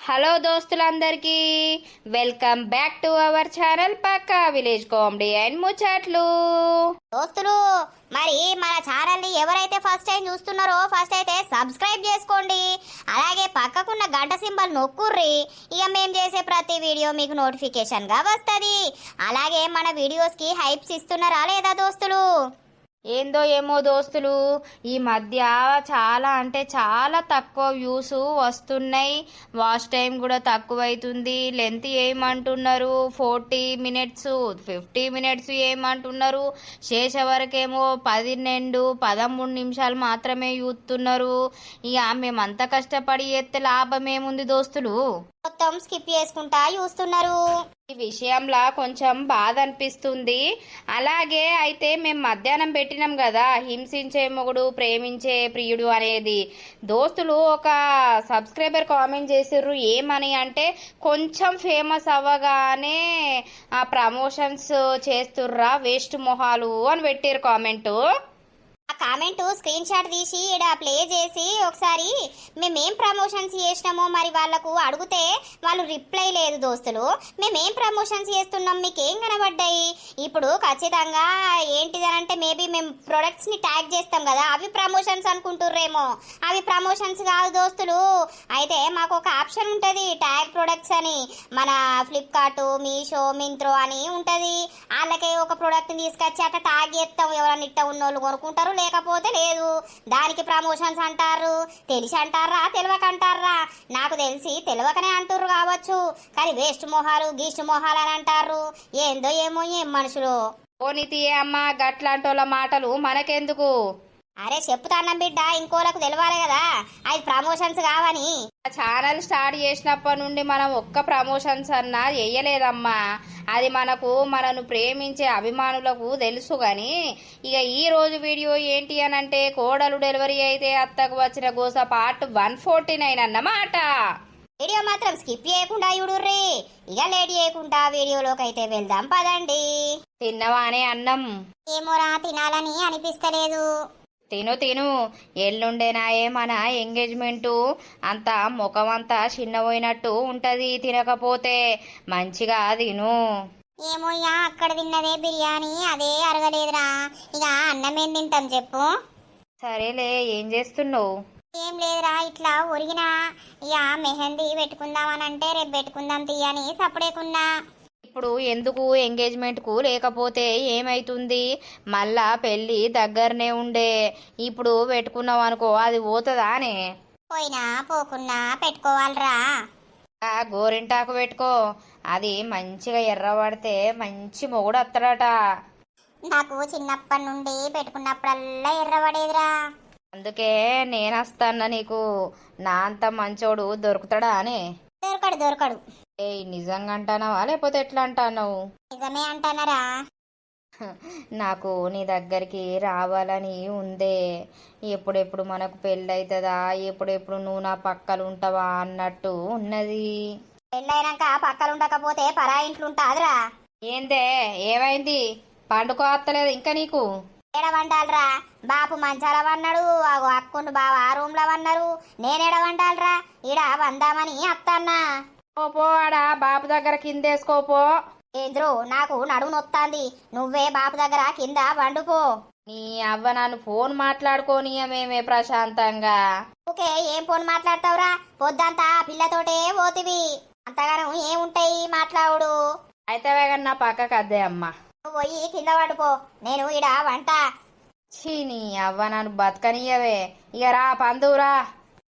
Hello దోస్తులందరికీ welcome back to our channel Pakka village comedy and Muchatlu. దోస్తులు, మరి మన ఛానల్ ని ఎవరైతే ఫస్ట్ టైం చూస్తున్నారో ఫస్ట్ అయితే సబ్స్క్రైబ్ చేసుకోండి. అలాగే పక్కకున్న గంట సింబల్ నొక్కుర్రి. ఇక మేము చేసే ప్రతి వీడియో మీకు నోటిఫికేషన్ గా వస్తుంది. అలాగే మన వీడియోస్ కి హైప్స్ ఇస్తున్నారా లేదా దోస్తులు? ఏందో ఏమో దోస్తులు, ఈ మధ్య చాలా అంటే చాలా తక్కువ వ్యూస్ వస్తున్నాయి. వాచ్ టైం కూడా తక్కువ అవుతుంది. లెంత్ ఏమంటున్నారు 40 minutes 50 minutes ఏమంటున్నారు. శేష వరకేమో 12-13 నిమిషాలు మాత్రమే చూస్తున్నారు. ఇక మేమంతా కష్టపడి ఎత్తే లాభం ఏముంది దోస్తులు? మొత్తం స్కిప్ చేసుకుంటా చూస్తున్నారు. ఈ విషయంలో కొంచెం బాధ అనిపిస్తుంది. అలాగే అయితే మేము మధ్యాహ్నం పెట్టినాం కదా హింసించే మొగుడు ప్రేమించే ప్రియుడు అనేది. దోస్తులు ఒక సబ్స్క్రైబర్ కామెంట్ చేసిర్రు, ఏమని అంటే కొంచెం ఫేమస్ అవ్వగానే ఆ ప్రమోషన్స్ చేస్తుర్రా వేస్ట్ మొహాలు అని పెట్టారు కామెంటు. ఆ కామెంట్ స్క్రీన్ షాట్ తీసి ఇక్కడ ప్లే చేసి ఒకసారి మేమేం ప్రమోషన్స్ చేసినామో మరి వాళ్ళకు అడిగితే వాళ్ళు రిప్లై లేదు దోస్తులు. మేమేం ప్రమోషన్స్ చేస్తున్నాం మీకేం కనబడ్డాయి? ఇప్పుడు ఖచ్చితంగా ఏంటిదనంటే మేబీ మేము ప్రొడక్ట్స్ ని ట్యాగ్ చేస్తాం కదా, అవి ప్రమోషన్స్ అనుకుంటుర్రేమో. అవి ప్రమోషన్స్ కాదు దోస్తులు. అయితే మాకు ఒక ఆప్షన్ ఉంటుంది ట్యాగ్ ప్రొడక్ట్స్ అని. మన ఫ్లిప్కార్ట్, మీషో, మింత్రో అని ఉంటుంది. వాళ్ళకే ఒక ప్రోడక్ట్ తీసుకొచ్చి అట్లా ట్యాగ్ చేస్తాం. ఎవరన్నా ఇట్ట ఉన్నోళ్ళు కొనుక్కుంటారు, లేకపోతే లేదు. దానికి ప్రమోషన్స్ అంటారు. తెలిసి అంటారా తెలియకంటారా? నాకు తెలిసి తెలియకనే అంటారు కావచ్చు, కానీ వేస్ట్ మొహాలు గీస్ట్ మొహాలు అని అంటారు. ఏందో ఏమో ఏం మనుషులు. పోనీతియే అమ్మా, గట్లాంటోళ్ళ మాటలు మనకెందుకు? అరే చెప్తాన్నం బిడ్డ, ఇంకోలకు తెలవాలి కదా అది ప్రమోషన్స్ కావని. ఛానల్ స్టార్ట్ చేసినప్పటి నుండి మనం ఒక్క ప్రమోషన్స్ అన్నా చెయ్యలేదమ్మా. అది మనను ప్రేమించే అభిమానులకు తెలుసు. కానీ ఇక ఈ రోజు వీడియో ఏంటి అని అంటే కోడలు డెలివరీ అయితే అత్తకు వచ్చిన గోస పార్ట్ 149 అన్నమాట. వీడియో మాత్రం స్కిప్ చేయకుండా చూడుర్రి. ఇక లేట్ చేయకుండా వీడియోలోకి అయితే వెళ్దాం పదండి. తిన్నవానే అన్నం? ఏమోరా తినాలని అనిపిస్తలేదు. తిను ఎల్లుండేనాయే మన ఎంగేజ్మెంటు. అంతా ముఖమంతా చిన్నపోయినట్టు ఉంటది తినకపోతే. మంచిగా తిను. ఏమోయ్యా అక్కడ తిన్నదే బిర్యానీ అదే అరగలేదురా. ఇక అన్నం ఏం తింటాం చెప్పు. సరేలే, ఏం చేస్తున్నావు? ఏం లేదురా, ఇట్లా ఒరిగినా. ఇక మెహందీ పెట్టుకుందామనంటే రేపు పెట్టుకుందాం తీయని సప్పుడేకున్నా. ఇప్పుడు ఎందుకు ఎంగేజ్మెంట్కు? లేకపోతే ఏమైతుంది? మళ్ళా పెళ్ళి దగ్గరనే ఉండే. ఇప్పుడు పెట్టుకున్నావు అనుకో, అది పోతుందానే? పోయినా పోకున్నా పెట్టుకోవాలరా. గోరింటాకు పెట్టుకో, అది మంచిగా ఎర్రబడితే మంచి మొగుడు వస్తాడట. నాకు చిన్నప్పటి నుండి పెట్టుకున్నప్పుడల్లా ఎర్రబడేదిరా. అందుకే నేను వస్తాను నీకు. నా అంత మంచోడు దొరుకుతాడా అని? దొరకడు. ఏ నిజంగా అంటానావా లేకపోతే ఎట్లా అంటావు? నిజమే అంటానరా. నాకు నీ దగ్గరికి రావాలని ఉందే. ఎప్పుడెప్పుడు మనకు పెళ్ళి అవుతుందా, ఎప్పుడెప్పుడు నువ్వు నా పక్కలు ఉంటావా అన్నట్టు ఉన్నది. పెళ్ళైనాక పక్కలు ఉండకపోతే పరా ఇంట్లో ఉంటాదిరా. ఏందే ఏమైంది? పండుకోవత్తలేదు ఇంకా నీకు? ఏడవంటాలరా, బాపు మంచాల వన్నాడు, అక్కుండు బావ ఆ రూమ్ లో వన్నారు. నేనేడవంటాలరా, ఈడ వందామని అత్తన్నా. పో ఆడ బాపు దగ్గర కిందేసుకోపో. ఏంద్రు నాకు నడుము నొత్తాంది, నువ్వే బాపు దగ్గర కింద వండుకో. నీ అవ్వ నన్ను ఫోన్ మాట్లాడుకోనియమేమే ప్రశాంతంగా. ఓకే, ఏం ఫోన్ మాట్లాడతావురా? పొద్దంతా పిల్లతోటే పోతివి. అంతగానం ఏముంటాయి మాట్లాడు. అయితే వేగన్న పక్కకు అద్దే అమ్మ. నువ్వు పోయి కింద వండుకో, నేను ఈడ వంట. చీ నీ అవ్వ నన్ను బతకనియవే. ఇక రా పందురా.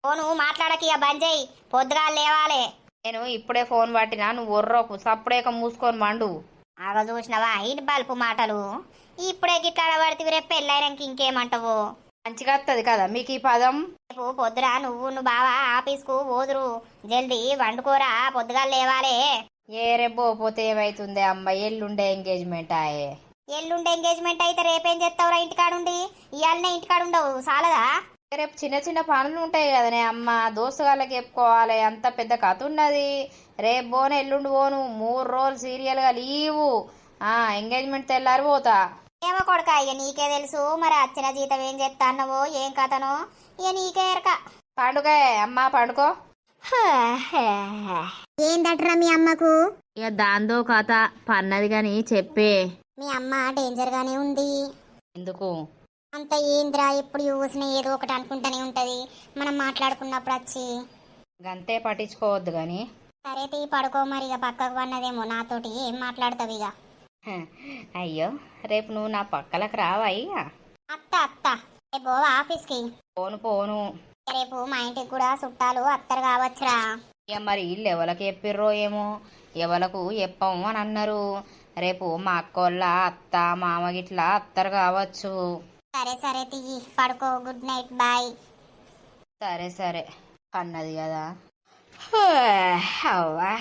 ఫోను మాట్లాడకియ బంజయ్, పొద్దుగా లేవాలే. నేను ఇప్పుడే ఫోన్ పట్టినా, నువ్వు ఒర్రోకు సప్పుడేక మూసుకొని మండు. ఆగ చూసినవా ఇటు బల్పు మాటలు. ఇప్పుడే గిట్లా పడితే రేపు పెళ్ళైనాక ఇంకేమంటావు? మంచిగా వస్తుంది కదా మీకు ఈ పదం. రేపు పొద్దురా నువ్వు బావా ఆఫీస్కు పోదురు. జల్దీ వండుకోరా, పొద్దుగా లేవాలే. ఏ రేపు పోతే ఏమైతుంది అమ్మ, ఎల్లుండే ఎంగేజ్మెంట్ ఆయే. ఎల్లుండి ఎంగేజ్మెంట్ అయితే రేపేం చేస్తావురా ఇంటికాడుండి? ఇవాళనే ఇంటికాడుండవు సాలదా? రేపు చిన్న చిన్న పనులు ఉంటాయి కదనే అమ్మ, దోస్తుగాళ్ళకి చెప్పుకోవాలి. అంత పెద్ద కథ ఉన్నది. రేపు పోను ఎల్లుండి పోను, 3 రోజులు సీరియల్గా లీవు. ఎంగేజ్మెంట్ తెల్లారి పోతా. ఏమో కొడక, ఇక నీకే తెలుసు. మరి వచ్చిన జీతం ఏం చేస్తా అన్నవో ఏం కథనో ఇక నీకే ఎరక. పండుగ అమ్మ పండుకో. ఏందట్రా మీ అమ్మకు? ఇక దాంతో కథ పన్నది గాని చెప్పే. మీ అమ్మ డేంజర్ గానే ఉంది. ఎందుకు? అంత ఏంద్రా, ఎప్పుడు చూసినా ఏదో ఒకటి అనుకుంటూనే ఉంటది. మనం మాట్లాడుకున్నప్పుడు వచ్చి గంతే పట్టించుకోవద్దు గాని. సరే తీ పడుకో మరి. ఇక పక్కకు పన్నదేమో నాతోటి ఏం మాట్లాడతావు ఇక. అయ్యో రేపు నువ్వు నా పక్కలకు రావా ఇక? అత్త అత్త రేపు ఆఫీస్కి పోను పోను. రేపు మా ఇంటికి కూడా చుట్టాలు అత్తరు కావచ్చురా. ఇక మరి వీళ్ళు ఎవరికి చెప్పిర్రో ఏమో, ఎవలకు చెప్పము అని అన్నారు. రేపు మా అక్కోళ్ళ అత్త మామ గిట్లా అత్తరు కావచ్చు. సరే సరే తీయి పడుకో. Good night, bye. సరే సరే అన్నది కదా. అవ్వా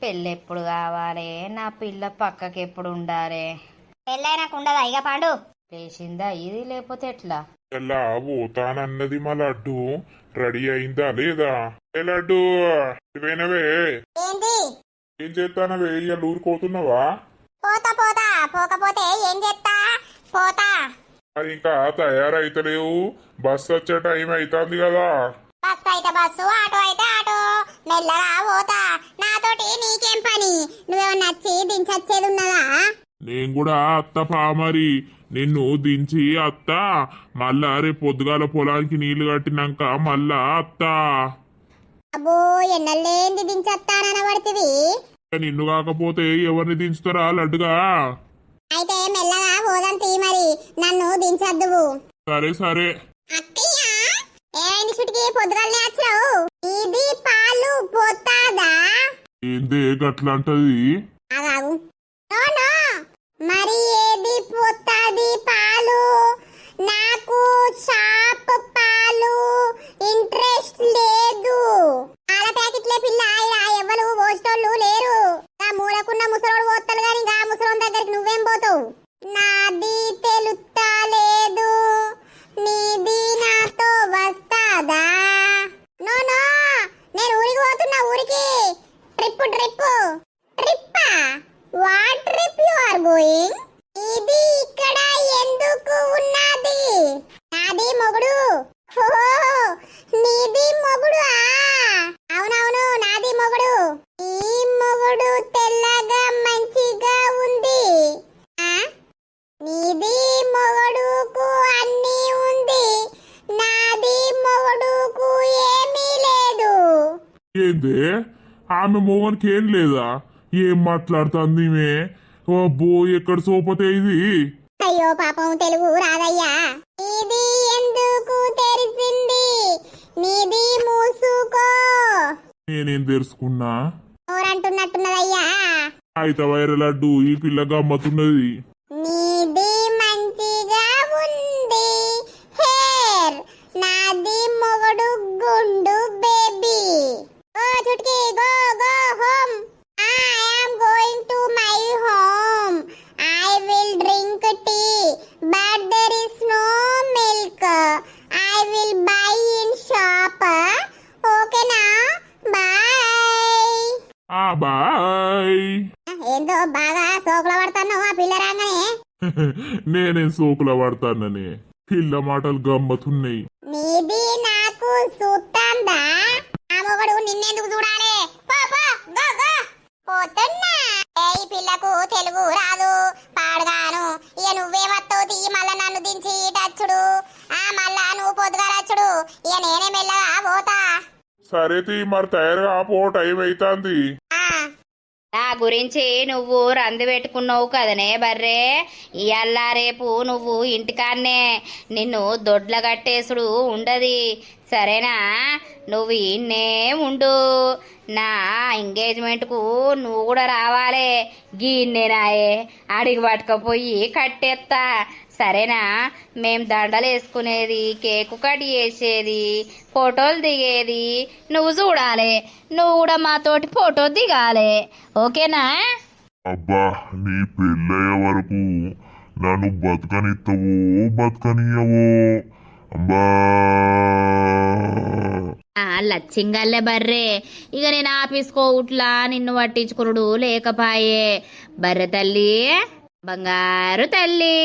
పెళ్ళి ఎప్పుడు కావాలి, నా పిల్ల పక్కకి ఎప్పుడు ఉండాలి? పెళ్ళైనాకు ఉండదా ఇక పండు? లేచిందా ఇది లేకపోతే ఎట్లా? ఎలా పోతానన్నది మా లడ్డు రెడీ అయిందా లేదా? ఏ లడ్డు ఇవేనవే ఏంటి? ఏం చేస్తానవే? ఇవాళ ఊరుకోతున్నావా? పోతా పోతా, పోకపోతే ఏం చేస్తా? పోతా. మరి ఇంకా తయారైతలేవు, బస్సు వచ్చే టైం అవుతుంది కదా. బస్సు అయితే బస్సు, ఆటో అయితే ఆటో. మెల్లగా పోతా. నాతోటి నీకేం పని? నువ్వేమన్నా నచ్చి దించచ్చేది ఉన్నదా? నేను కూడా అత్త పామరి, నిన్ను దించి అత్త మళ్ళా రేపు పొద్దుగాల పొలానికి నీళ్లు కట్టినాక మళ్ళా అత్త. అబ్బో ఎన్నెల్లేంది దించొత్తానబడుతుంది. నిన్ను కాకపోతే ఎవరిని దించుతారా లడ్డుగా? అయితే మెల్లగా పోదాం తీ మరి. నన్ను దించద్దు. సరే సరే. అక్కయ్య ఏమైంది చుటికి పొద్దుగాలనే వచ్చావు? ఇది పాలు పోతాదా? ఏందే గట్లంటది? ఆగాగు. నో నో, మరి ఏది పోతాది పాలు? నాకు షాప్ పాలు ఇంట్రెస్ట్ లేదు. పాల ప్యాకెట్లే పిల్ల, ఎవరు పోసేటోళ్ళు లేరు. ఆ మూలకున్న ముసలోడు పోతాడు గాని ఆ ముసలోని దగ్గరికి నువ్వేం పోతావు? నాది తెలుస్తా లేదు, నీది నాతో వస్తాదా? నో నో, నేను ఊరికి పోతున్నా. ఊరికి ట్రిప్ ట్రిప్ ట్రిప్పా? What trip you are going? ఇది ఇక్కడ ఎందుకు ఉన్నది? నాది మొగుడు. ఓ నీది మొగుడు? అవునవును నాది మొగుడు. ఈ మొగుడు తెల్లగా మంచిగా ఉంది. నీది మొగుడుకు అన్నీ ఉంది, నాది మొగుడుకు ఏమీ లేదు. ఏందే ఆమె మోగన్కి ఏం లేదా? ఏం మాట్లాడుతుంది ఈమె? అబ్బో ఎక్కడ సోపతే ఇది? అయ్యో పాపం తెలుగు రాదయ్యా. ఇది ఎందుకు తెరిచింది? నీది మూసుకో. నేనేం తెలుసుకున్నా? ఎవరంటున్నట్టున్నదయ్యా? అయితే వైర లడ్డు ఈ పిల్ల గమ్మతున్నది. నీది మంచిగా ఉంది హెయిర్, నాది మొగడు గుండు baby. Oh Chutki go go home. I am going to my home. I will drink tea but there is no milk. I will buy in shop. ఓకేనా? బాయ్. బాయ్. ఏందో బాగా సోకుల పడతాను ఆ పిల్ల రాగానే. నేనేం సోకుల పడతానని? పిల్ల మాటలు గమ్మతున్నాయి. నీది నాకు చూస్తాందా? ఆ మొగడు నిన్నెందుకు చూడాలి? పో పో గో గో. పోతున్నా. ఈ పిల్లకు తెలుగు రాదు పాడగాను. ఇక నువ్వేమత్తావు తీ మళ్ళా నన్ను దించి టచ్చుడు. మళ్ళా నువ్వు పొద్దుగారచ్చుడు. ఇక నేనే మెల్లగా పోతా. సరే తీ మరి తయారుగా పో, టైం అవుతుంది. నా గురించి నువ్వు రంది పెట్టుకున్నావు కదనే బర్రే. ఇవాళ రేపు నువ్వు ఇంటికాన్నే, నిన్ను దొడ్ల కట్టేసుడు ఉండది సరేనా? నువ్వు ఇన్నే ఉండు. నా ఎంగేజ్మెంట్కు నువ్వు కూడా రావాలి. గిన్నెనాయే అడిగి పట్టుకపోయి కట్టేస్తా సరేనా? మేం దండలు వేసుకునేది, కేకు కట్ చేసేది, ఫోటోలు దిగేది నువ్వు చూడాలి. నువ్వు కూడా మాతోటి ఫోటో దిగాలి. ఓకేనా? అబ్బా నీ పెళ్ళయ్యే వరకు నన్ను బతకనిత్తవో బతకనియవో? అబ్బా లచ్చింగల్లే బర్రే. ఇక నేను ఆఫీసుకోవట్లా నిన్ను పట్టించుకున్నాడు లేకపాయే. బర్రె తల్లి, బంగారు తల్లి.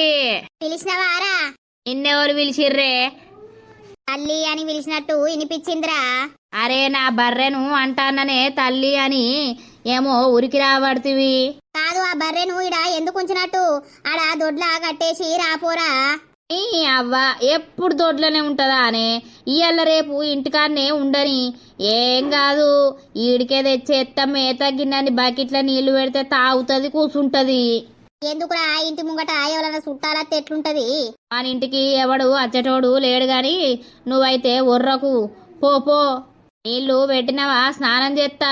పిలిచినవారా? నిన్నెవరు పిలిచిర్రే? తల్లి అని పిలిచినట్టు వినిపించిందిరా. అరే నా బర్రెను అంటాననే తల్లి అని ఏమో ఉరికి రాబడుతుంది. కాదు ఆ బర్రెను ఇడ ఎందుకు ఉంచినట్టు ఆడ దొడ్లా కట్టేసి రాపోరా. ఈ అవ్వ ఎప్పుడు దొడ్లోనే ఉంటుందా అనే ఇయ్యాల రేపు ఇంటికాడనే ఉండని. ఏం కాదు, ఈడికే తెచ్చే ఎత్తమ్మే తగ్గిందని బకెట్ల నీళ్లు పెడితే తాగుతుంది కూసుంటది. ఎందుకురా ఇంటి ముంగట ఎవరైనా చుట్టాలత్తే ఎట్లుంటది? మన ఇంటికి ఎవడు అచ్చటోడు లేడు గాని నువ్వైతే ఒర్రకు పో పో. నీళ్లు పెట్టినవా? స్నానం చేస్తా.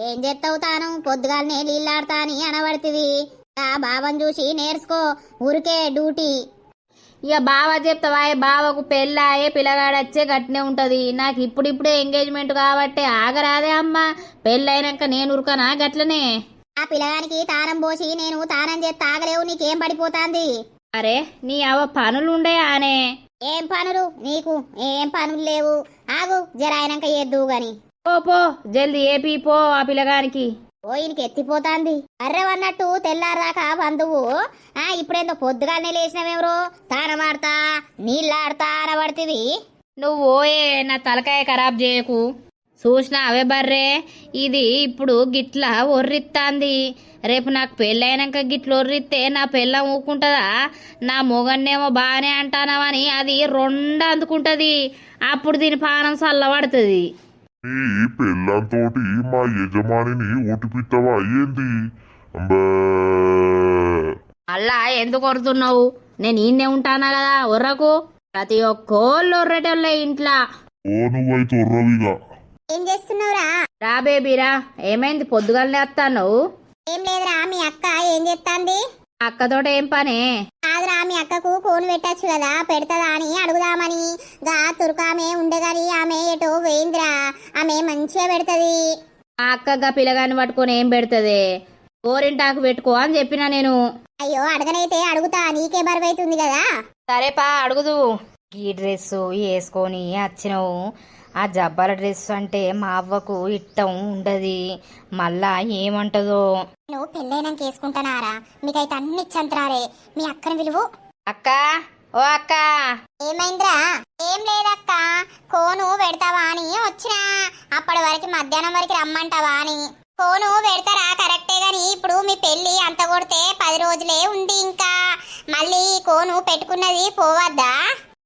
ఏం చేస్తావు తాను పొద్దుగాలనే నీళ్ళాడతా అని అనబడితివి. ఆ బావని చూసి నేర్చుకో, ఊరికే డ్యూటీ. ఇక బావ చెప్తావా? బావకు పెళ్ళాయే పిల్లగాడచ్చే గట్టినే ఉంటది. నాకు ఇప్పుడిప్పుడే ఎంగేజ్మెంట్ కాబట్టి ఆగరాదే అమ్మ. పెళ్ళైనాక నేను ఉరకనా గట్లనే? ఆ పిల్లగానికి తానం పోసి నేను తానం చేస్తే ఆగలేవు, నీకేం పడిపోతాంది? అరే నీ అవ్వ పనులుండే ఆనే. ఏం పనులు నీకు? ఏం పనులు లేవు. ఆగు జర అయినాక చేద్దువు గాని. పో పో జల్ది ఏపీ పో ఆ పిల్లగానికి. ఓ ఈయనకి ఎత్తిపోతాంది. అర్రవన్నట్టు తెల్లారాక బంధువు ఇప్పుడేందో పొద్దుగానే లేచినవేమరో తానమాడతా నీళ్ళాడతా అనబడితివి. నువ్వు ఓయే నా తలకాయ ఖరాబ్ చేయకు. చూసినా అవే బర్రే, ఇది ఇప్పుడు గిట్ల ఒర్రిత్తాంది. రేపు నాకు పెళ్ళైనాక గిట్ల ఒర్రిస్తే నా పెళ్ళం ఊకుంటుందా? నా మొగన్నేమో బాగానే అంటానవని అది రెండు అందుకుంటుంది. అప్పుడు దీని పానం చల్లబడుతుంది. నీ పెళ్ళంతోటి మా యజమానిని ఓటిపిత్తవా ఏంది? అలా ఎందుకు ఒరుతున్నావు? నేను ఈయన్నే ఉంటానా కదా, ఒర్రకు. ప్రతి ఒక్కోళ్ళు ఒర్రేటోళ్ళే ఇంట్లో. ఓ నువ్వైతే ఒర్రవిగా. ఏం చేస్తున్నావురా? రా బేబీరా, ఏమైంది పొద్దుగాలనే వస్తాను? ఏం లేదురా, మీ అక్క ఏం చేస్తాంది? అక్కతోట ఏం పనే? కాదురా, మీ అక్కకు కోన్ పెట్టచ్చు కదా, పెడతదా అని అడుగుదామని. గా తురుకామె ఉండగాని ఆమె ఎటో వేయిందిరా. ఆమె మంచిగా పెడతది. మా అక్కగా పిల్లగాని పట్టుకొని ఏం పెడుతుంది? గోరింటాకు పెట్టుకో అని చెప్పినా నేను. అయ్యో అడగనైతే అడుగుతా, నీకే బరువైతుంది కదా. సరేపా అడుగుదు. ఈ డ్రెస్సు వేసుకొని వచ్చినావు, ఆ జబ్బాల డ్రెస్ అంటే మా అవ్వకు ఇట్టం ఉండదు. మళ్ళా ఏమంటదో. నువ్వు పెళ్ళైనాక వేసుకుంటానారా? మీకైతే అన్ని ఇచ్చంతరారే. మీ అక్కని విలువు. అక్క, ఓ అక్క. ఏమైందిరా? ఏం లేదక్క, కోను పెడతావా అని వచ్చినా. అప్పటి వరకు మధ్యాహ్నం వరకు రమ్మంటావా అని. కోను పెడతారా కరెక్టే గాని ఇప్పుడు మీ పెళ్లి అంత కొడితే 10 రోజులే ఉంది. ఇంకా మళ్ళీ కోను పెట్టుకున్నది పోవద్దా?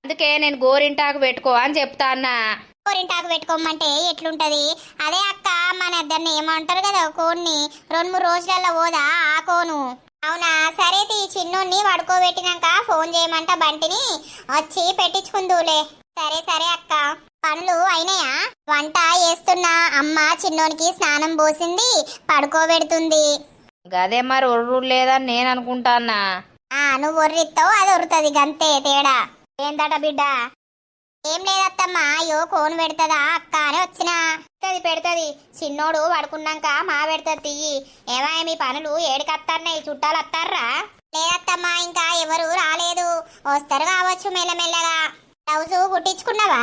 అందుకే నేను గోరింటాకు పెట్టుకో అని చెప్తా అన్నా. కోరింటాకు పెట్టుకోమంటే ఎట్లుంటది? అదే అక్క, మన ఇద్దరిని ఏమంటారు కదా, కోన్ని 2-3 రోజులలో పోదా ఆ కోను. అవునా, సరే తీ. చిన్నోన్ని పడుకోబెట్టినాక ఫోన్ చేయమంట బంటిని, వచ్చి పెట్టించుకుందులే. సరే సరే అక్క. పనులు అయినాయా? వంట చేస్తున్నా. అమ్మ చిన్నోనికి స్నానం పోసింది, పడుకోబెడుతుంది. గదే మరి ఒర్రు లేదని నేను అనుకుంటాన్నా. నువ్వు ఒర్రిస్తావు, అది ఒరుతుంది, గంతే తేడా. ఏందట బిడ్డ? ఏం లేదత్తమ్మా, అయ్యో కోను పెడతదా అక్క అని వచ్చినా. పెడతది చిన్నోడు పడుకున్నాక మా పెడతది తీయి. ఏమాయ మీ పనులు ఏడికత్తన్నాయి? చుట్టాలు వస్తారా? లేదత్తమ్మా, ఇంకా ఎవరు రాలేదు, వస్తారు కావచ్చు మెల్లమెల్లగా. బ్లౌజ్ కుట్టించుకున్నావా?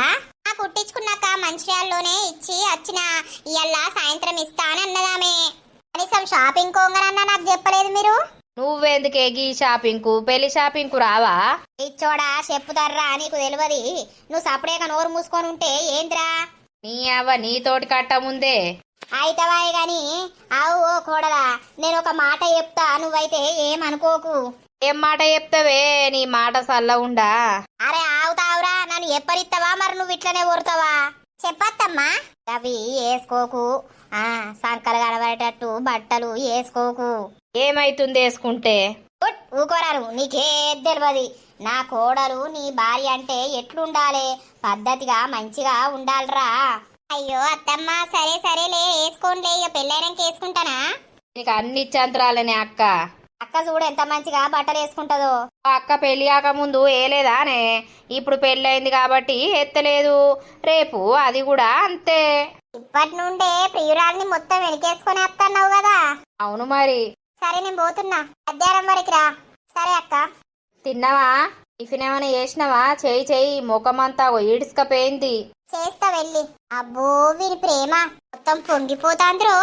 కుట్టించుకున్నాక మంచిర్యాలలోనే ఇచ్చి వచ్చిన. ఇయ్యాల సాయంత్రం ఇస్తానన్నదామే. కనీసం షాపింగ్ కోంగనన్నా నాకు చెప్పలేదు మీరు. నువ్వెందుకే గీ షాపింగ్ కు? పెళ్లి షాపింగ్ కు రావా? ఇచ్చోడా చెప్పుతారా, నీకు తెలియదు. నువ్వు సపరేగా నోరు మూసుకొని ఉంటే ఏంద్రా? నీ అవ్వ నీతోటి కట్ట ముందే అయితవాయి గాని. ఆవు ఓ కోడలా, నేను ఒక మాట చెప్తా, నువ్వైతే ఏమనుకోకు. ఏం మాట చెప్తావే? నీ మాట సల్లగుండా. అరే ఆవుతావురా, నన్ను ఎప్పరిస్తావా? మరి నువ్వు ఇట్లనే ఊరుతావా? చెప్పత్తమ్మా. అవి వేసుకోకు, సంకలు కనబడేటట్టు బట్టలు వేసుకోకు. ఏమైతుంది వేసుకుంటే? ఊకోరారు, నీకేది తెలియదు. నా కోడలు నీ భార్య అంటే ఎట్లుండాలి? పద్ధతిగా మంచిగా ఉండాలిరా. అయ్యో అత్తమ్మ, సరే సరేలే వేసుకోండిలే, ఇక పెళ్ళైనాక వేసుకుంటానా. నీకు అన్ని చంత్రాలనే అక్క. అక్క చూడు ఎంత మంచిగా బట్టలు వేసుకుంటదో. అక్క పెళ్లి కాక ముందు ఏలేదానే? ఇప్పుడు పెళ్ళయింది కాబట్టి ఎత్తలేదు. రేపు అది కూడా అంతే. ఇప్పటి నుండే ప్రియురాల్ని మొత్తం వెనకేసుకొని వస్తున్నావు కదా. అవును మరి. సరే నేను పోతున్నా, మధ్యాహ్నం వరకు రా. సరే అక్క. తిన్నావా? టిఫిన్ ఏమైనా చేసినావా? చెయ్యి ముఖమంతా ఈడ్చుకపోయింది. చేస్తా వెళ్ళి. అబ్బో వీరి ప్రేమ మొత్తం పొంగిపోతాంద్రో.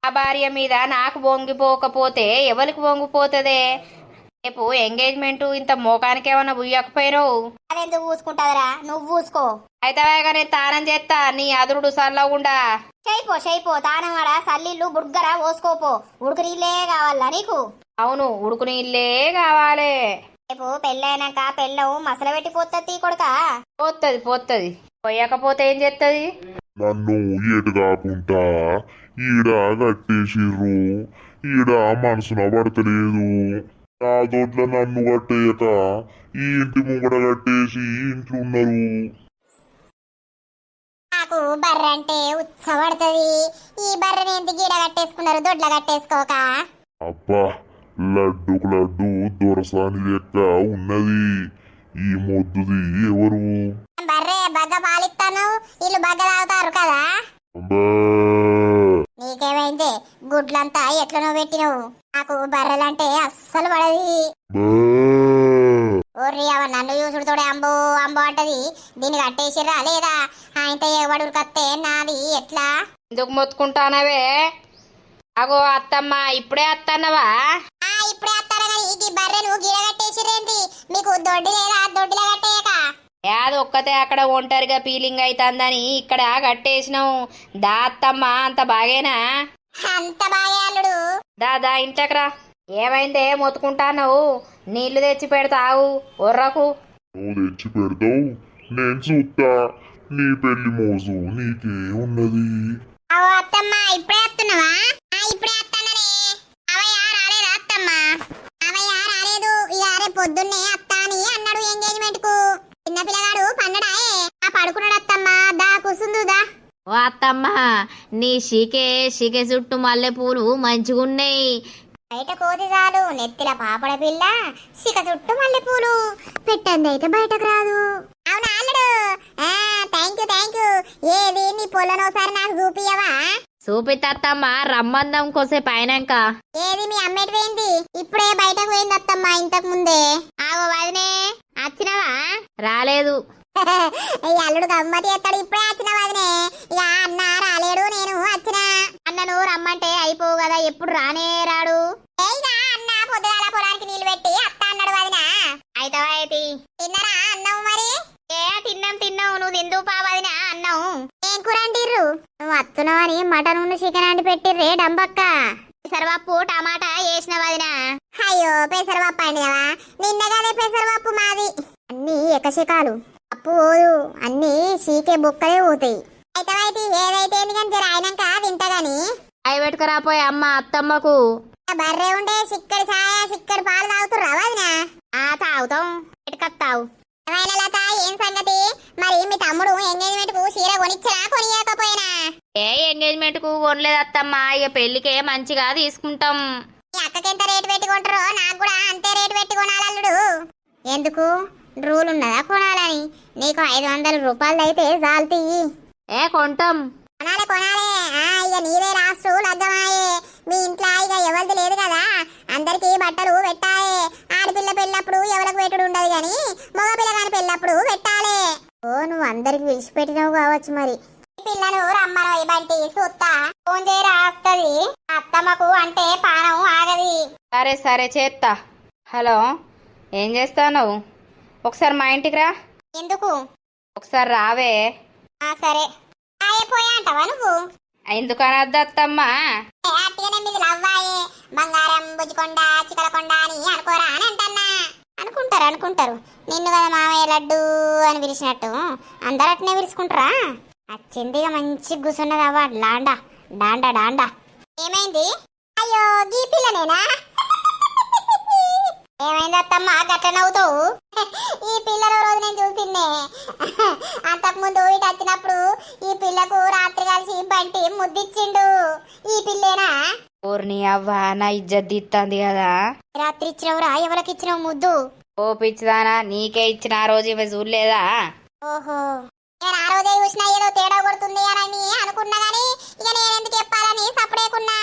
ఆ భార్య మీద నాకు వంగిపోకపోతే ఎవరికి వంగిపోతుందే? రేపు ఎంగేజ్మెంట్ ఇంత మోకానికి ఏమన్నా బుయ్యకపోయినావు అదెందుకు పూసుకుంటాదరా, నువ్వు పూసుకో. అయితే నేను తానం చేస్తా నీ అదురుడు సల్లగుండా. చేయిపో తానవాడ సల్లిళ్ళు బుడ్గరా పోసుకోపో. ఉడుకు నీళ్ళే కావాలా నీకు? అవును, ఉడుకు నీళ్ళే కావాలి. రేపు పెళ్ళైనాక పెళ్ళం మసల పెట్టిపోతుంది కొడుక. పోత్తది పోయకపోతే ఏం చేస్తుంది? నన్ను ఎటు కాకుండా ఈడ కట్టేసిర్రు. ఈడ మనసున పడతలేదు. నా తోట్ల నన్ను కట్టేయక ఈ ఇంటి ముంగట కట్టేసి ఇంట్లో ఉన్నారు. నాకు బర్రె అంటే ఉత్సపడుతుంది. ఈ బర్రెని ఎందుకు గీడ కట్టేసుకున్నారు, దొడ్ల కట్టేసుకోక? అబ్బా, లడ్డుకు లడ్డు దొరసాని లెక్క ఉన్నది. ఈ మొద్దుది ఎవరు? బర్రె బగ్గ పాలిస్తాను, వీళ్ళు బగ్గ తాగుతారు కదా. అబ్బా, నీకేమైంది? గుడ్లంతా ఎట్లనో పెట్టినవు. నాకు బర్రెలంటే అస్సలు పడది. బా. ఓర్రి అవ నన్ను చూసుడుతోడే అంబో అంటది. దీన్ని కట్టేసిర్రా లేదా? ఆయనతో ఎవడు కత్తే నాది ఎట్లా? ఎందుకు మొత్తుకుంటానవే? అగో అత్తమ్మ, ఇప్పుడే అత్తన్నవా? ఇప్పుడే వస్తారా కానీ ఈ బర్రెను గీడ కట్టేసిరేంది? మీకు దొడ్డి లేదా? దొడ్డిలో కట్టేయక యాది ఒక్కతే అక్కడ ఒంటరిగా ఫీలింగ్ అవుతుందని ఇక్కడ కట్టేసినాం. దా అత్తమ్మ, అంత బాగేనా? అంత బాగా అల్లుడు. దా ఇంట్లోకి. ఏమైందే మొత్తుకుంటావు? నీళ్లు తెచ్చి పెడతావు ఒర్రకు. నువ్వు తెచ్చి పెడతావు, నేను చూస్తా. నీ పెళ్లి మోజు నీకే ఉన్నది. అవో అత్తమ్మ, ఇప్పుడే వస్తున్నావా? ఇప్పుడే వస్తాననే. అవయ్య రాలేదా అత్తమ్మ? అవయ్య రాలేదు. ఇక రేపు పొద్దున్నే అత్తా అని అన్నాడు ఎంగేజ్మెంట్ కు. చిన్న పిల్లగాడు పన్నడాయే. పడుకున్నాడు అత్తమ్మ. దా కూసుందుదా. ఓ అత్తమ్మ, నీ షికే చుట్టూ మల్లె పూలు మంచిగున్నాయి. బయట కోతి చాలు, నెత్తిల పాపడ పిల్ల, సిక చుట్టూ మల్లెపూలు. పెట్టండి అయితే బయటకు రాదు. అవునా అల్లుడు? Thank you. ఏది నీ పొలనోసారి నాకు చూపియవా? చూపిత్తమ్మ, రమ్మందం కోసే పైనాక. ఏది మీ అమ్మేటి పోయింది? ఇప్పుడే బయటకు పోయింది అత్తమ్మ, ఇంతకు ముందే. ఆగో వదినే, వచ్చినవా? రాలేదు. ఈ అల్లుడు గమ్మతి ఎత్తాడు. ఇప్పుడే వచ్చిన వదినే. ఇక అన్న రాలేడు, నేను వచ్చిన. అన్నను రమ్మంటే అయిపోవు కదా, ఎప్పుడు రానే రాడు. అన్న పొద్దుగాల పొలానికి నీళ్లు పెట్టి అత్త అన్నాడు వదిన. అయితే తిన్నరా అన్నం మరి? తిన్నాం. నువ్వు తిందు వదిన అన్నం. ఏం కూర అండిర్రు? నువ్వు వస్తున్నావని మటన్ చికెన్ అండి పెట్టిర్రే డంబక్క. పెసరపప్పు టమాటా వేసిన వదిన. అయ్యో, పెసరపప్పు అండినవా? నిన్నగానే పెసరపప్పు మాది. అన్ని ఎకశికాలు. అప్పు పోదు, అన్ని సీకే బుక్కలే పోతాయి. అయితే ఏదైతే కానీ జర అయినాక తింటగాని. అవి పెట్టుకురాపోయి అమ్మ అత్తమ్మకు. బర్రె ఉండే సిక్కడి ఛాయ సిక్కడి పాలు తాగుతుర్రా వదినా? తాగుతాం. ఎటుకత్తావు? లత, ఏం సంగతి? మరి మీ తమ్ముడు ఎంగేజ్మెంట్ కు చీర కొనిచ్చరా కొనియకపోయినా? ఎంగేజ్మెంట్ కు కొనలేదు అత్తమ్మ, ఇక పెళ్లికే మంచిగా తీసుకుంటాం. మీ అక్కకి ఎంత రేటు పెట్టి కొంటారో నాకు కూడా అంతే రేటు పెట్టి కొనాలల్లుడు. ఎందుకు? రూల్ ఉన్నదా కొనాలని? నీకు 500 రూపాయలు అయితే చాలుతీ. కొంటాం. కొనాలే. ఇక నీదే రాసు లగ్గమాయే. మీ ఇంట్లో ఇక ఎవరిది లేదు కదా, అందరికి బట్టలు పెట్టాయే. ఆడపిల్ల పెళ్ళప్పుడు ఎవరికి పెట్టుడు ఉండదు గాని మగ పిల్లగాని పెళ్ళప్పుడు పెట్టాలే. నువ్వు అందరికి విడిచిపెట్టినావు కావచ్చు. మరి పిల్లను రమ్మను బంటి సూత్తా. ఫోన్ చేయరా వస్తుంది. అత్తమ్మకు అంటే పానం ఆగది. సరే చేత్తా. హలో, ఏం చేస్తావు? ఒకసారి మా ఇంటికి రా. ఎందుకు? ఒకసారి రావే. సరే. పోయా అంటావా నువ్వు? ఎందుకని అద్దత్తమ్మా? అట్టిగానే మీది లవ్వాయే. బంగారం బుజ్జికొండ చికలకొండ అని అనుకోరా అని అంటన్నా. అనుకుంటారు. నిన్ను కదా మామయ్య లడ్డు అని పిలిచినట్టు అందరు అట్నే పిలుచుకుంటారా? వచ్చిందిగా మంచి కూర్చున్నదవ్వ డాండా. ఏమైంది? అయ్యో, గీ పిల్లనేనా? ఏమైంది అత్తమ్మ గట్ల నవ్వుతావు? ఈ పిల్లను రోజు నేను చూసిందే. అంతకుముందు ఇటు వచ్చినప్పుడు ఈ పిల్లకు రాత్రి కలిసి బంటి ముద్దిచ్చిండు. ఈ పిల్లేనా? ఊరిని అవ్వ, నా ఇజ్జత్ తీస్తుంది కదా. రాత్రి ఇచ్చినవురా? ఎవరికి ఇచ్చినావు ముద్దు? ఓ పిచ్చిదానా, నీకే ఇచ్చిన. ఆ రోజు ఇవి చూడలేదా? ఓహో, నేను ఆ రోజే చూసినా ఏదో తేడా కొడుతుంది అని అనుకున్నా గానీ ఇక నేనెందుకు చెప్పాలని సపడేకున్నా.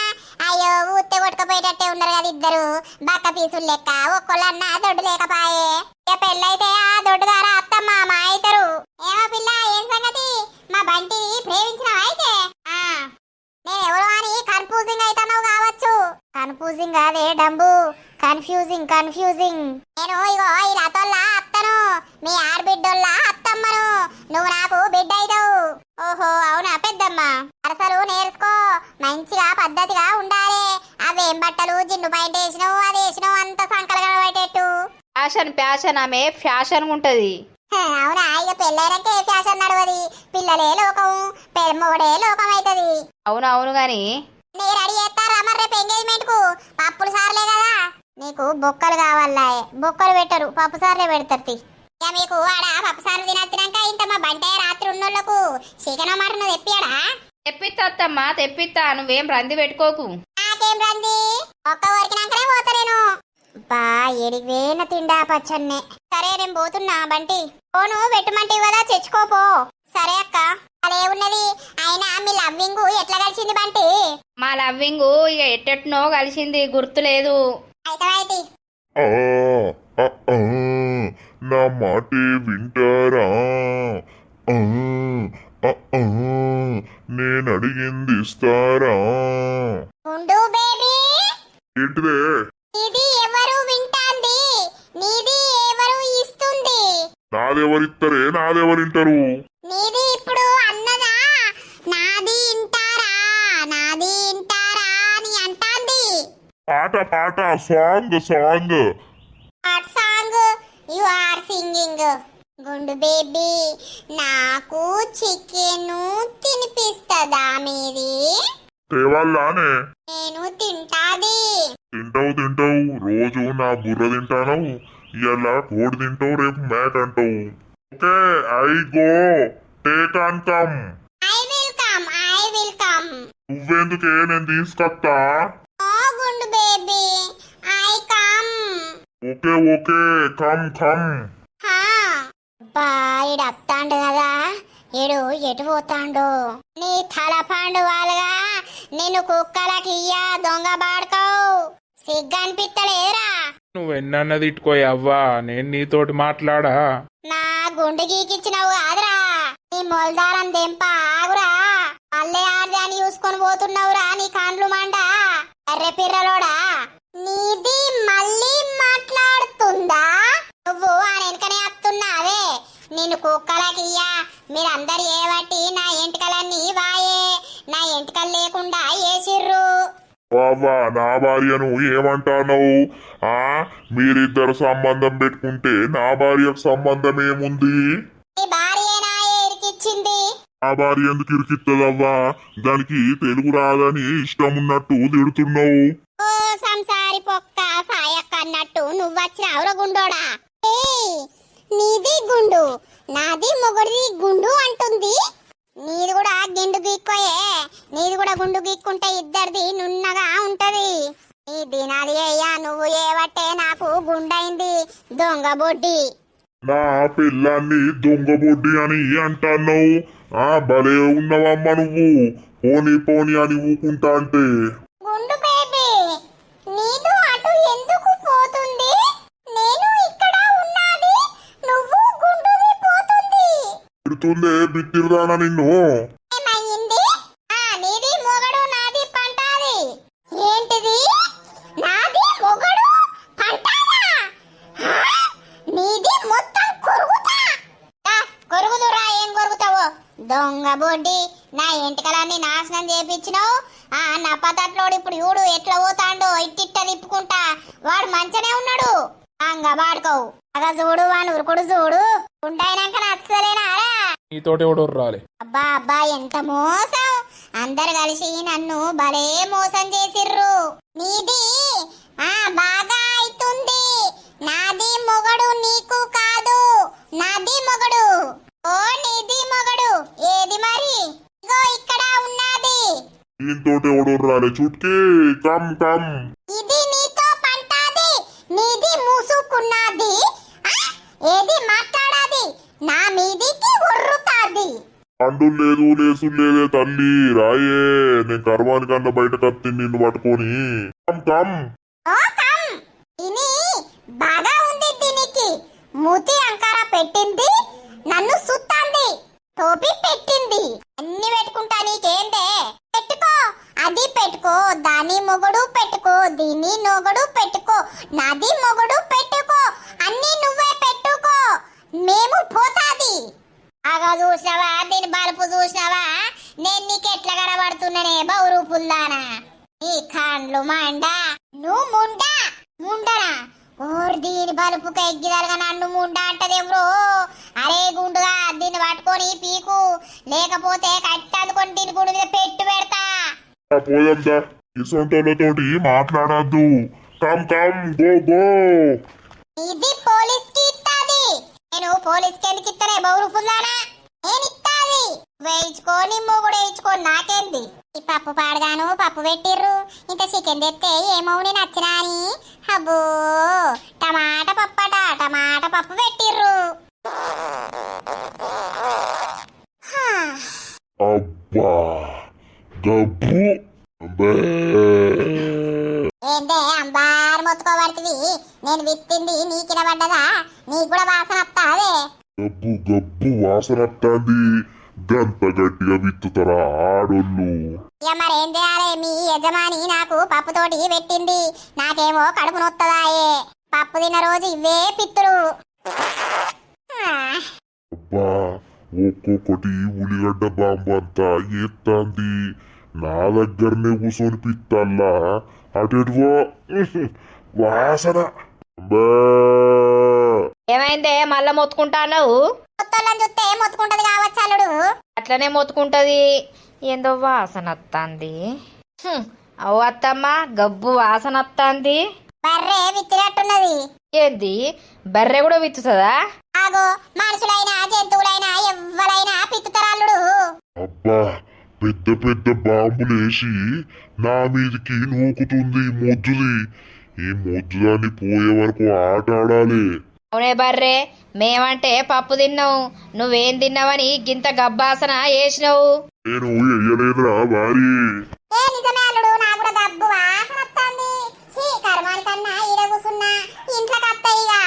అయ్యో, ఊతే కొట్టుకుపోయేటట్టే ఉన్నారు కదా ఇద్దరు బక్క పీసులు లెక్క. ఒక్కళ్ళన్నా దొడ్డు లేకపాయే. ఇక పెళ్ళైతే ఆ దొడ్డు ద్వారా అత్తమ్మ మా అయితరు. ఏమో పిల్ల, ఏం సంగతి? మా బంటి ప్రేమించినావా అయితే? నేను ఎవరు అని కన్ఫ్యూజింగ్ అవుతున్నావు కావచ్చు. కన్ఫ్యూజింగ్ అదే డంబు. Confusing confusing. నేను ఇగో ఈ రతోల్లా అత్తను, మీ ఆడబిడ్డోల్లా అత్తమ్మను. నువ్వు నాకు బిడ్డ అయితావు. ఓహో అవునా పెద్దమ్మ? అసలు నేర్చుకో, మంచిగా పద్ధతిగా ఉండాలి. అవేం బట్టలు జిన్ను పైన వేసినావు, అది వేసినావు అంత సంకలగా పెట్టేట్టు. ఫ్యాషన్ ఆమె ఫ్యాషన్ ఉంటది. అవునా? ఇక పెళ్ళైనాక ఏ ఫ్యాషన్ నడవది, పిల్లలే లోకం, పెళ్ళమోడే లోకం అవుతుంది. అవునవును గాని నేను రెడీ చేస్తారా మరి రేపు ఎంగేజ్మెంట్ కు? పప్పులు సార్లే కదా నీకు. బొక్కలు కావాలా? బొక్కలు పెట్టరు, పప్పు సార్లే పెడతారు. ఇక మీకు ఆడ పప్పు సార్లు తినొచ్చినాక ఇంత మా బంటే రాత్రి ఉన్నోళ్ళకు చికెన్ మటన్ తెప్పియాడా? తెప్పిస్తా అత్తమ్మా, తెప్పిస్తా. నువ్వేం రంది పెట్టుకోకు. నాకేం రంది, ఒక్క వరకినాకనే పోతా నేను. బా ఎడివేన తిండా పచ్చన్నే. సరే నేను పోతున్నా బంటి. ఫోను పెట్టమంటే కదా తెచ్చుకోపో. సరే అక్క. అదే ఉన్నది. అయినా మీ లవ్వింగ్ ఎట్లా కలిసింది బంటి? మా లవ్వింగ్ ఇక ఎట్టెట్నో కలిసింది, గుర్తులేదు. అయితే ఆ, ఆ, ఆ, నా మాటే వింటారా? ఆ, ఆ, ఆ, నేను అడిగింది ఇస్తారా? గుండు బేబీ, ఏంటిదే? ఇది ఎవరు వింటాంది? నీది ఎవరు ఇస్తుంది? నాదెవరిస్తారే? నాదెవరింటారు? నీది ఇప్పుడు అన్నదా నాది ఇంటారా, నాది ఇంటారా అని అంటాంది. పాట పాట, song song. What song you are singing? గుండు బేబీ, నాకు చికెన్ తినిపిస్తదా మీది? తేవాళ్ళానే? నేను తింటాది. తింటావు, రోజు నా బుర్ర తింటావు. ఇలా కోడి తింటావు, రేపు మ్యాట్ అంటావు. Okay, I go, take on come. I will come, I will come. నువ్వెందుకే, నేను తీసుకొస్తా. ఓ గుండు baby, I come. Okay okay, come come. హా బా ఈడు అత్తాండు కదా, ఈడు ఎటు పోతాండు? నీ తల పండు వాళ్ళగా నేను కుక్కలకి ఇయ్యా దొంగ బాడుకోవు. సిగ్గనిపిత్తలేరా? నువ్వెన్నన్నా తిట్టుకోయి అవ్వా, నేను నీతోటి మాట్లాడా. నా గుండు గీకిచ్చినావు కాదురా, నీ మొలదారం దెంప ఆగురా. మళ్ళీ ఆడదాన్ని చూసుకొని పోతున్నావురా, నీ కాండ్లు మండ అర్రె పిర్రలోడా. నీది మళ్ళీ మాట్లాడుతుందా? నువ్వు ఆ వెనకనే వస్తున్నావే. నిన్ను కుక్కలకియ్యా, మీరందరు ఏవట్టి నా ఎంటికలన్నీ వాయే, నా ఎంటికలు లేకుండా ఏసిర్రు. బాబా, నా భార్యను ఏమంటావు? మీరిద్దరు సంబంధం పెట్టుకుంటే నా భార్యకు సంబంధం ఏముంది? నీ భార్యేనా ఇరికిచ్చింది? నా భార్య ఎందుకు ఇరికిత్తదవ్వా? దానికి తెలుగు రాదని ఇష్టం ఉన్నట్టు తిడుతున్నావు. ఓ సంసారి పొక్క సాయక్క అన్నట్టు నువ్వొచ్చినావురా గుండోడా. ఏయ్, నీది గుండు, నాది మొగుడిది గుండు అంటుంది. నీది కూడా గిండు గీక్కోయే, నీది కూడా గుండు గీక్కుంటే ఇద్దరిది నున్నగా ఉంటది. నీ దినాది అయ్యా, నువ్వు ఏవట్టే నాకు గుండైంది దొంగ బొడ్డి. నా పిల్లాన్ని దొంగబొడ్డి అని అంటున్నావు. భలే ఉన్నవమ్మ నువ్వు. పోనీ పోనీ అని ఊకుంటా అంటే. గుండు బేబీ, నీదు అటు ఎందుకు పోతుంది? నేను ఇక్కడ ఉన్నది, నువ్వు గుండుది పోతుంది. తిడుతుందే బిట్టిరుదానా నిన్ను. ఏమైంది? నీది మొగడు నాది పంటాది. ఏంటిది? నాది మొగడు పంటాదా? నీది మొత్తం కొరుగుతా. కొరుగుదురా, ఏం కొరుగుతావో దొంగ బొడ్డి. నా ఎంటికలన్నీ నాశనం చేపించినావు. నా పతట్లోడు ఇప్పుడు చూడు ఎట్లా పోతాండో, ఇట్టిట్ట తిప్పుకుంటా. వాడు మంచనే ఉన్నాడు, అంగ వాడుకోవు. అగా చూడు వాని ఉరుకుడు చూడు. ఉండైనాక నచ్చలేనారా? నీతోటి ఎవడు రాలే. అబ్బా అబ్బా, ఎంత మోసం! అందరు కలిసి నన్ను భలే మోసం చేసిర్రు. నీది బాగా అయితుంది. నాది మొగడు నీకు కాదు, నాది మొగడు. ఓ నీది మొగడు ఏది మరి? ఇగో ఇక్కడ ఉన్నది. దీంతోటి ఎవడు రాలే. Chutki come come. ఇది నీతో పంటాది, నీది మూసుకున్నది. ఏది మాట్లాడాది? నా మీదికి ఒర్రుతాది. అండు లేదు, లేసు లేదే తల్లి. రాయే, నేను కర్మాని కన్నా బయట కత్తి నిన్ను పట్టుకొని. Come come. ఓ కమ్. ఇది బాగా ఉంది. దీనికి మూతి అంకార పెట్టింది, నన్ను సుత్తాంది, టోపీ పెట్టింది. అన్ని పెట్టుకుంటా, నీకేందే? పెట్టుకో, అది పెట్టుకో, దాని మొగుడు పెట్టుకో, దీన్ని నొగడు పెట్టుకో, నాది మొగడు పెట్టుకో, అన్ని నువ్వే పెట్టుకో, మేము పోతాది. బాగా చూసినావా దీని బలుపు చూసినావా? నేను నీకు ఎట్లా కనబడుతున్నానే బౌరు పుల్లానా? నీ కాండ్లు మండా, నువ్వు ముండనా? ఓర్ దీని బలుపుక ఎగ్గిదాలుగా నన్ను ముండా అంటది ఎవరో. అరే గుండుగా దీన్ని పట్టుకొని పీకు, లేకపోతే కట్టి అందుకొని దీని గుడి మీద పెడతా. పోయందా ఇసొంటోళ్ళతోటి మాట్లాడద్దు. Come go go. ఇది పోలీస్ కి ఇస్తాది. నేను పోలీస్ కి ఎందుకు ఇస్తానే బౌరు పుల్లానా? నేను ఇస్తాది. వేయించుకొని మొగుడు వేయించుకొని నాకేంది? ఈ పప్పు పాడగాను పప్పు పెట్టిర్రు, ఇంత చికెన్ తెస్తే ఏమవుని నచ్చినా అని. అబ్బో టమాటా పప్పు పెట్టిర్రు. అబ్బా గబ్బు. ఏంటే అంబారు మొత్తుకోబడుతుంది? నేను విత్తింది నీకిన పడ్డదా? నీకు కూడా వాసన వస్తాదే. గబ్బు వాసన వస్తుంది. గంత గట్టిగా విత్తుతారా ఆడోళ్ళు? ఇక మరేం చేయాలి? మీ యజమాని నాకు పప్పుతోటి పెట్టింది, నాకేమో కడుపు నొత్తదాయే. పప్పు తిన్న రోజు ఇవే పిత్తులు. అబ్బా ఒక్కొక్కటి ఉల్లిగడ్డ బాంబు అంతా ఎత్తాంది. నా దగ్గరనే కూర్చొని పిత్తల్లా అటెటువో వాసన. ఏమైందే మళ్ళా మొత్తుకుంటావు? మొత్తోళ్ళని చూస్తే మొత్తుకుంటది కావచ్చు అల్లుడు. అట్లనే మొత్తుకుంటది. ఏందో వాసన వస్తుంది. అవు అత్తమ్మ గబ్బు వాసన వస్తుంది. బర్రె విత్తినట్టున్నది. ఏంది బర్రె కూడా విత్తుతుందా? ఆగో మనుషులైనా జంతువులైనా ఎవ్వరైనా పిత్తుతారు అల్లుడు. అబ్బా పెద్ద పెద్ద బాంబులేసి నా మీదికి నూకుతుంది మొద్దుది. ఈ మొద్దుదాన్ని పోయే వరకు ఆట ఆడాలి. అవునే బర్రె, మేమంటే పప్పు తిన్నావు, నువ్వేం తిన్నావని గింత గబ్బాసన వేసినావు. నేను వెయ్యలేదురా భారీ. ఏ నిజమే అల్లుడు, నాకు కూడా గబ్బు వాసన వస్తుంది. కర్మానికన్నా ఈడ కూసున్నా ఇంట్లోకి వస్తాయిగా.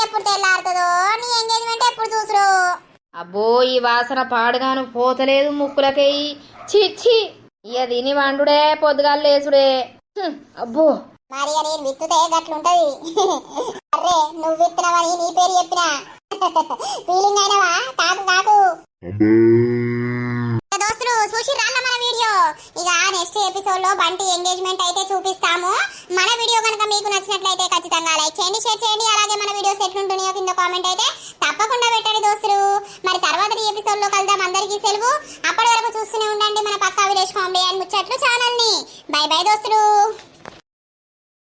ఎప్పుడు తెల్లారుతుందో నీ ఎంగేజ్మెంట్ ఎప్పుడు చూసురు? అబ్బో ఈ వాసన పాడుగాను పోతలేదు ముక్కులకేయి. చిచ్చి ఇక తిని వండుడే పొద్దుగాలు లేసుడే. అబ్బో మరి నేను విత్తుతే గట్లుంటది. అరే నువ్వు విత్తనవని నీ పేరు చెప్పినా ఫీలింగ్ అయినవా? కాకు దోస్తులు చూసి రాళ్ళ మన వీడియో. ఇక నెక్స్ట్ ఎపిసోడ్ లో బంటి ఎంగేజ్మెంట్ అయితే చూపిస్తాము. మన వీడియో కనుక మీకు నచ్చినట్లయితే ఖచ్చితంగా లైక్ చేయండి, షేర్ చేయండి. అలాగే మన వీడియోస్ ఎట్లుంటున్నాయో కింద కామెంట్ అయితే